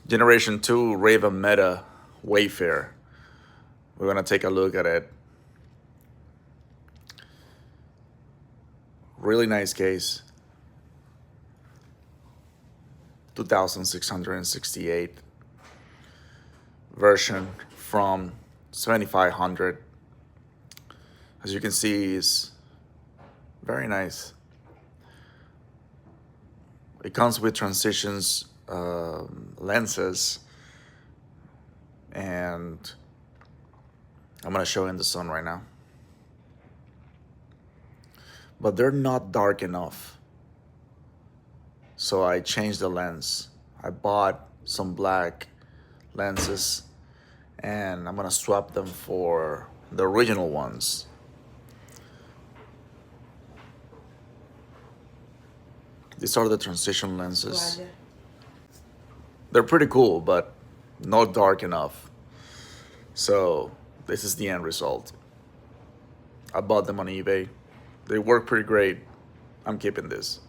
Generation 2 Raven Meta Wayfair. We're gonna take a look at it. Really nice case. 2668 version from 7500. As you can see, is very nice. It comes with transitions lenses, and I'm gonna show you in the sun right now. But they're not dark enough, so I changed the lens. I bought some black lenses, and I'm gonna swap them for the original ones. These are the transition lenses. They're pretty cool, but not dark enough. So this is the end result. I bought them on eBay. They work pretty great. I'm keeping this.